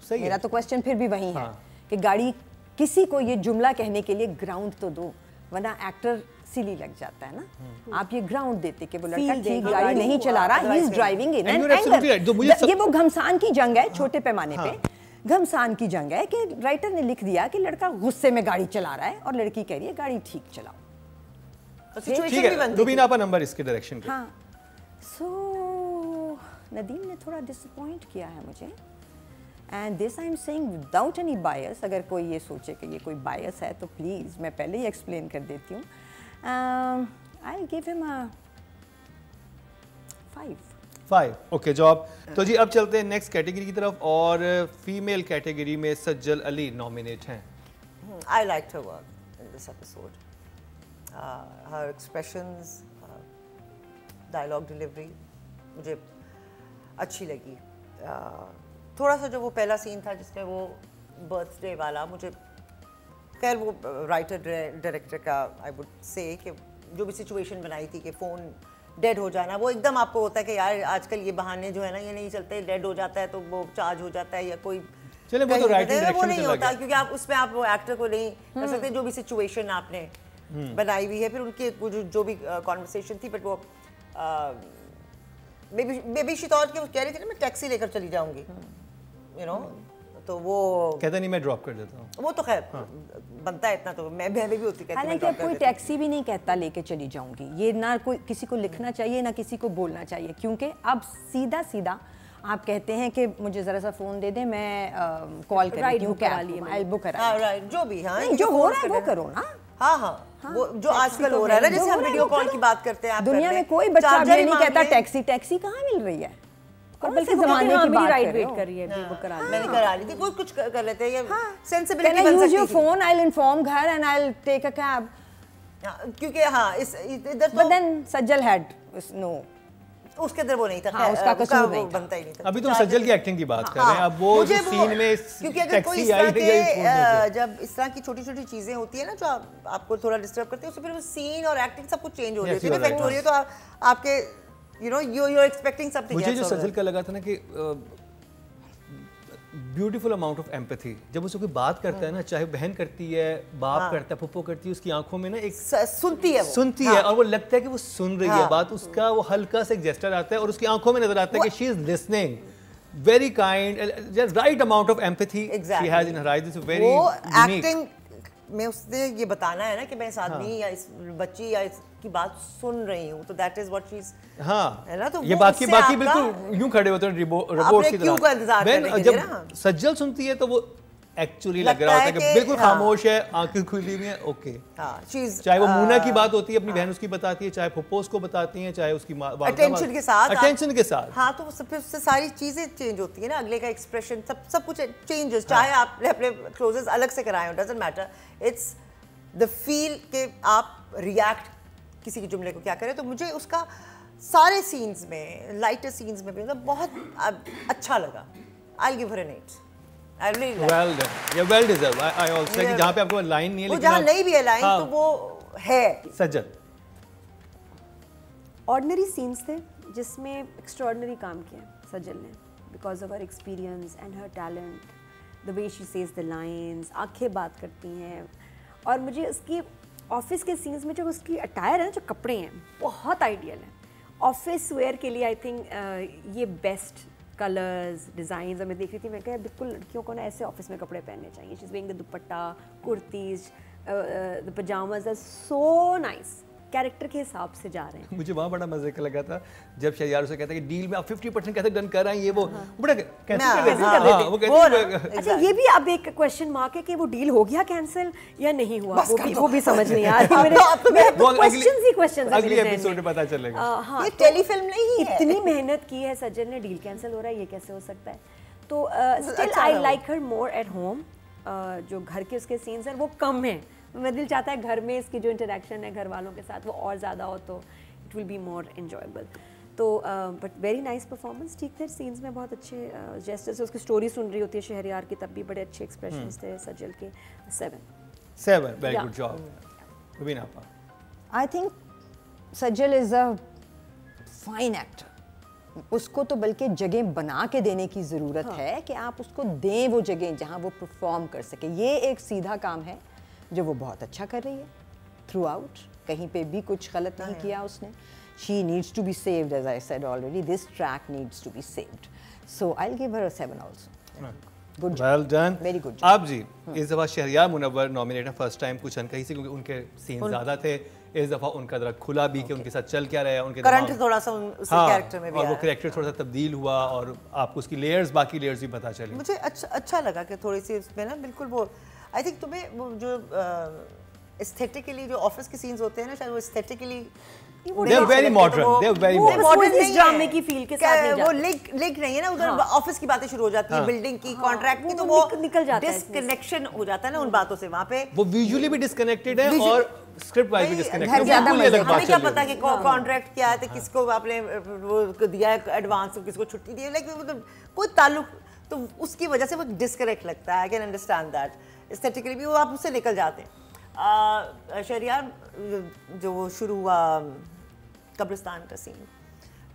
सही मेरा है। तो क्वेश्चन फिर भी वही है हाँ। कि गाड़ी, किसी को ये जुमला कहने के लिए ग्राउंड तो दो, वरना एक्टर सिली लग जाता है ना। आप ये ग्राउंड देते कि वो लड़का Feel ठीक देंगे, गाड़ी नहीं चला रहा, he is driving in And you're absolutely right, जो मुझे ये वो घमसान की जंग है छोटे पैमाने पे। घमसान की जंग है कि राइटर ने लिख दिया कि लड़का गुस्से में गाड़ी चला रहा है और लड़की कह रही है गाड़ी ठीक चलाओ। तो सिचुएशन ठीक भी है, बनती रुबीना आपका नंबर इसके डायरेक्शन पे। हाँ, सो नदीम ने थोड़ा डिसअपॉइंट किया है मुझे, and this I am saying without any बायस। अगर कोई ये सोचे कि ये कोई बायस है तो प्लीज़ मैं पहले ही एक्सप्लेन कर देती हूँ। I will give him a 5। 5 okay job. तो जी अब चलते हैं नेक्स्ट कैटेगरी की तरफ, और फीमेल कैटेगरी में सज्जल अली नॉमिनेट हैं। I liked her work in this episode. Her expressions, dialogue delivery, मुझे अच्छी लगी। थोड़ा सा जो वो पहला सीन था जिसमें वो बर्थडे वाला, मुझे खैर वो राइटर डायरेक्टर का आई वुड से कि जो भी सिचुएशन बनाई थी कि फ़ोन डेड हो जाना, वो एकदम आपको होता है कि यार आजकल ये बहाने जो है ना ये नहीं चलते, डेड हो जाता है तो वो चार्ज हो जाता है या कोई चले वो तो राइटिंग वो डायरेक्शन नहीं में होता लगा। क्योंकि आप उसमें आप वो एक्टर को नहीं कर सकते जो भी सिचुएशन आपने बनाई हुई है। फिर उनके वो जो भी कॉन्वर्सेशन थी, बट वो बेबी शी थॉट कि वो कह रही थी ना मैं टैक्सी लेकर चली जाऊंगी, यू नो, तो वो कहता नहीं मैं ड्रॉप कर देता हूँ। वो तो खैर बनता है इतना, तो मैं भी होती कहती मैं हालांकि drop अब कर कोई देती हूँ। टैक्सी भी नहीं कहता लेके चली जाऊंगी, ये ना कोई किसी को लिखना चाहिए ना किसी को बोलना चाहिए, क्योंकि अब सीधा सीधा आप कहते हैं कि मुझे जरा सा फोन दे दें, मैं कॉल कर Ride देती हूँ, book करा लिए कैब बुक करा हाँ राइट, जो भी हाँ नहीं, जो हो रहा है वो करो ना। हाँ हाँ वो जो आजकल हो रहा है ना, जैसे हम वीडियो कॉल की बात करते हैं, आप दुनिया कर में लें, कोई बच्चा चार्जर अभी ही नहीं मांग कहता लें। टैक्सी, टैक्सी कहाँ मिल रही है, कौन बल्कि से वो जमाने कहते हैं, की हाँ, बात मेरी कर राइड रहे वेट हो? कर रही है, बुक करा ली। मैंने करा ली थी, कोई कुछ कर लेते हैं, ये सेंसिबिलिटी Can I बन use your सकती थी। phone? I'll inform her and I'll take a cab. क्योंकि हाँ इस इधर But तो then Sajjal had no. उसके अंदर वो नहीं था, हाँ, खैर, उसका कसूर वो नहीं था। बनता ही नहीं था। अभी तुम सज्जल की एक्टिंग की बात कर रहे हैं, अब वो मुझे जो सीन में क्योंकि अगर कोई टैक्सी इस आई तरह है ये के जब इस तरह की छोटी छोटी चीजें होती है ना जो आपको थोड़ा डिस्टर्ब करती है, उससे फिर वो सीन और एक्टिंग सब कुछ चेंज हो रही Yes, होती है, you are इफेक्ट हो रही है, तो आपके you know you are expecting something. मुझे जो सज्जल का लगा था ना कि ब्यूटीफुल अमाउंट ऑफ एम्पैथी, जब उसको कोई बात करता है ना, चाहे बहन करती है, बाप करता है, पप्पो करती है, उसकी आंखों में ना एक सुनती है वो, सुनती है और वो लगता है कि वो सुन रही है बात, उसका वो हल्का सा एक जेस्चर आता है और उसकी आंखों में नजर आता है कि she is listening, very kind, just right amount of empathy she has in her eyes, it's very वो यूनिक। एक्टिंग में उसने ये बताना है ना कि मैं इस आदमी या इस बच्ची या इसकी बात सुन रही हूँ, तो that is what she is, हाँ है ना, तो ये वो बात की उससे बाकी आपका- बिल्कुल यूं खड़े होते हैं रोबोट आपने की क्यों का इंतजार तरह। करने के लिए जब ना? सज्जल सुनती है तो वो एक्चुअली लग लगता रहा होता है है कि कि बिल्कुल हाँ। खामोश है, आंखें खुली हुई हैं, ओके। हाँ शी इज, चाहे वो मूना की बात होती है, अपनी बहन उसकी बताती है, चाहे फुप्पो उसको बताती हैं, चाहे उसकी अटेंशन के साथ अटेंशन के साथ। हाँ, तो सब उससे सारी चीजें चेंज होती है ना, अगले का एक्सप्रेशन सब कुछ चेंजेस, चाहे आप अपने क्लोजेस अलग से कराएं हो, doesn't matter, it's the feel के आप रिएक्ट किसी के जुमले को क्या करें। तो मुझे उसका सारे सीन्स में, लाइटर सीन्स में भी बहुत अच्छा लगा। I give her an 8। I really well done, ये वेल डिजर्व। आई आल्सो कि जहां पे आपको लाइन नहीं है, वो लेकिन जहाँ आप- नहीं भी है लाइन हाँ, तो वो है सज्जल ऑर्डिनरी सीन्स थे जिसमें एक्स्ट्रॉर्डनरी काम किया सज्जल ने, because of her experience and her talent, the way she says the lines, आंखें बात करती हैं। और मुझे उसकी ऑफिस के सीन्स में जो उसकी अटायर है ना, जो कपड़े हैं, बहुत आइडियल है ऑफिस वेयर के लिए। आई थिंक ये बेस्ट कलर्स, डिज़ाइंस मैं देख रही थी, मैं कहा बिल्कुल लड़कियों को ना ऐसे ऑफिस में कपड़े पहनने चाहिए। She is wearing the dupatta, kurtis, the pyjamas are so nice, character के हिसाब से जा रहे हैं। मुझे वहाँ बड़ा मजे का लगा था जब शहजाद उसे कहता है कि डील में आप 50% कैसे डन कर रहे हैं, ये वो बड़ा कैसे कर देते हैं? हाँ, वो कहते हैं अच्छा, ये भी अब एक क्वेश्चन मार्क है कि वो डील हो गया कैंसिल या नहीं हुआ, वो भी समझ नहीं आ रही मेरे वो क्वेश्चंस ही क्वेश्चंस अगली एपिसोड में पता चलेगा। हाँ, ये टेलीफिल्म नहीं है। इतनी मेहनत की है सज्जन ने, डील कैंसिल हो रहा है, ये कैसे हो सकता है? तो स्टिल अच्छा आई रहा। Like her more at home. जो घर के उसके सीन्स हैं वो कम हैं, मैं दिल चाहता है घर में इसकी जो इंटरेक्शन है घर वालों के साथ वो और ज़्यादा हो, तो it will be more enjoyable. तो बट वेरी नाइस परफॉर्मेंस, ठीक थे, सीन्स में बहुत अच्छे जेस्चर्स से उसकी स्टोरी सुन रही होती है शहरयार की, तब भी बड़े अच्छे एक्सप्रेशंस थे सज्जल के। 7 very good job. Rubina apa? I think Sajal is a fine actor, उसको तो बल्कि जगह बना के देने की ज़रूरत है कि आप उसको दें वो जगह जहाँ वो परफॉर्म कर सके। ये एक सीधा काम है जो वो बहुत अच्छा कर रही है थ्रू आउट, कहीं पे भी कुछ गलत नहीं किया उसने। She needs to be saved, as I said already. This track needs to be saved. So I'll give her a 7 also. Good job. Well done. Very good job. आप जी इस दफ़ा शहरयार मुनव्वर नॉमिनेट है फर्स्ट टाइम, कुछ अनकही से क्योंकि उनके सीन ज़्यादा थे। इस दफ़ा उनका जरा खुला भी कि उनके साथ चल क्या रहा है, उनके करंट थोड़ा सा उसी कैरेक्टर में भी और वो आया। कैरेक्टर थोड़ा सा तब्दील हुआ और आपको उसकी लेयर्स, बाकी लेयर्स भी पता चली। मुझे अच्छा लगा कि थोड़ी सी उसमें ना बिल्कुल वो, आई थिंक तुम्हें वो जो एस्थेटिकली जो ऑफिस के सीन्स होते हैं ना, शायद वो aesthetically They are very modern. They are very modern. modern इस ड्रामे की फील के साथ नहीं वो लिंक नहीं है ना, उधर ऑफिस की बातें शुरू हो जाती है, बिल्डिंग की, कॉन्ट्रैक्ट की, तो वो निकल जाता है, डिस्कनेक्शन हो जाता है ना उन बातों से। वहाँ पे वो विजुअली भी डिस्कनेक्टेड है और स्क्रिप्ट वाइज भी डिस्कनेक्टेड है। ज़्यादा बिल्कुल अलग बात हमें क्या चल रही पता है। कि कॉन्ट्रैक्ट क्या है, तो किसको आपने वो दिया है एडवांस, किसको छुट्टी दी है, लाइक कोई ताल्लुक, तो उसकी वजह से वो डिस्कनेक्ट लगता है। I can understand that. Aesthetically भी वो आप उससे निकल जाते हैं। शहरयार जो वो शुरू हुआ कब्रिस्तान का सीन,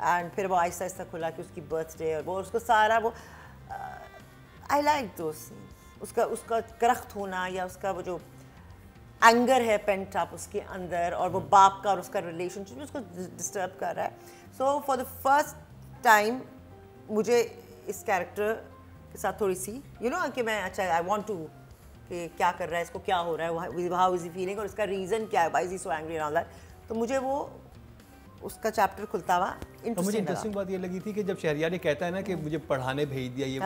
एंड फिर वो आहिस्ता आहिस्ता खुला कि उसकी बर्थडे और वो उसको सारा वो, आई लाइक दो सीन्स। उसका करख्त होना या उसका वो जो एंगर है पेंट अप उसके अंदर, और वो बाप का और उसका रिलेशनशिप उसको डिस्टर्ब कर रहा है। So for the first time मुझे इस कैरेक्टर के साथ थोड़ी सी कि मैं अच्छा, आई वांट टू कि क्या कर रहा है, इसको क्या हो रहा है, हाउ इज ही फीलिंग, और इसका रीज़न क्या है, why is he so angry and all that. तो मुझे वो उसका चैप्टर खुलता हुआ मुझे इंटरेस्टिंग बात ये लगी थी कि जब शहरयार ये कहता है ना कि मुझे पढ़ाने भेज दिया, ये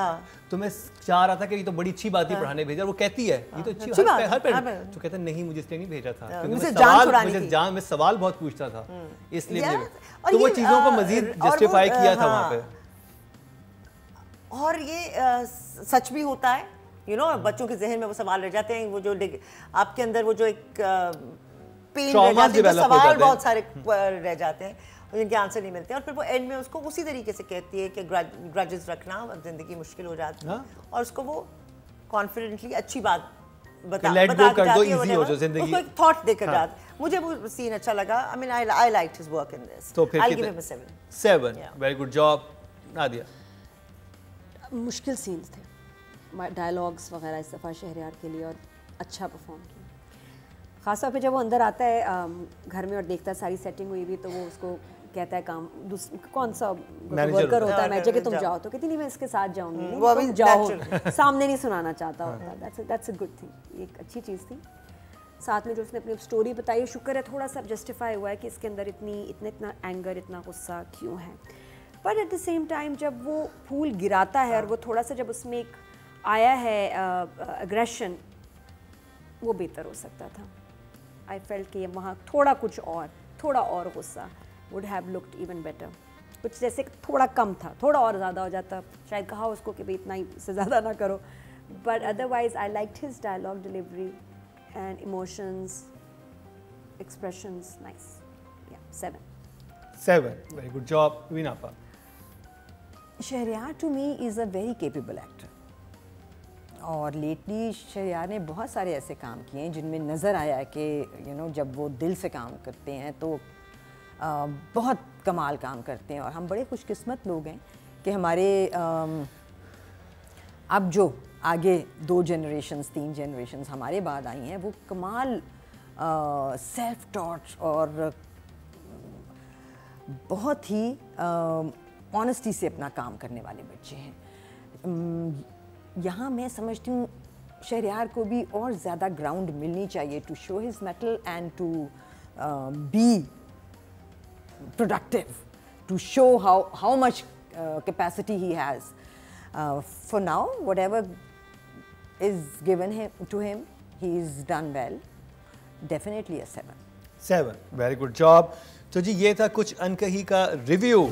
तो मैं चाह रहा था कि ये तो बड़ी अच्छी बात है पढ़ाने भेजा, और वो कहती है ये तो अच्छी बात है हर पेरेंट, तो कहता है नहीं मुझे इसलिए नहीं भेजा था क्योंकि मैं सवाल बहुत पूछता था, इसलिए तो वो चीज़ों को मजीद जस्टिफाई किया था वहाँ पे। और ये सच भी होता है, बच्चों के जहन में वो सवाल रह जाते हैं, वो जो आपके अंदर वो जो एक पेन रह जाते हैं, सवाल बहुत सारे रह जाते हैं जिनके आंसर नहीं मिलते हैं, और फिर वो एंड में उसको उसी तरीके से कहती है कि ग्रजेस रखना जिंदगी मुश्किल हो जाती है, और उसको वो कॉन्फिडेंटली अच्छी बात बता के जाती है, थॉट देकर जाती है। मुझे वो सीन अच्छा लगा। I mean I liked his work in this. तो फिर 7 वेरी गुड जॉब। नादिया? मुश्किल सीन्स थे, डायलॉग्स वगैरह इस दफ़ा शहरयार के लिए, और अच्छा परफॉर्म किया। ख़ासतौर पे जब वो अंदर आता है घर में और देखता है सारी सेटिंग हुई भी, तो वो उसको कहता है काम कौन सा वर्कर होता है मैनेजर कि तुम जाओ, तो कहती नहीं मैं इसके साथ जाऊंगी, तुम जाओ, सामने नहीं सुनाना चाहता होता। दैट्स अ गुड थिंग, एक अच्छी चीज़ थी। साथ में जो उसने अपनी स्टोरी बताई, शुक्र है थोड़ा सा जस्टिफाई हुआ है कि इसके अंदर इतना एंगर, इतना गुस्सा क्यों है। But at the same time जब वो फूल गिराता है और वो थोड़ा सा जब उसमें एक आया है अग्रेशन, वो बेहतर हो सकता था। आई फेल्ट कि वहाँ थोड़ा और गुस्सा would have looked even better, कुछ जैसे थोड़ा कम था, थोड़ा और ज़्यादा हो जाता, शायद कहा उसको कि भाई इतना ही से ज़्यादा ना करो। But otherwise I liked his dialogue delivery and emotions, expressions, nice. 7 very good job. वीनापा? Shahryar to me is a very capable actor, और लेटली शहरयार ने बहुत सारे ऐसे काम किए हैं जिनमें नज़र आया है कि जब वो दिल से काम करते हैं तो बहुत कमाल काम करते हैं। और हम बड़े खुशकिस्मत लोग हैं कि हमारे अब जो आगे 2 जनरेशन्स 3 जनरेशन्स हमारे बाद आई हैं, वो कमाल सेल्फ टॉट और बहुत ही ऑनेस्टी से अपना काम करने वाले बच्चे हैं। यहाँ मैं समझती हूँ शहरयार को भी और ज़्यादा ग्राउंड मिलनी चाहिए to show his mettle and to be productive, to show how much capacity he has. For now, whatever is given to him, he's done well. Definitely a 7. Very good job. तो जी ये था कुछ अनकही का रिव्यू।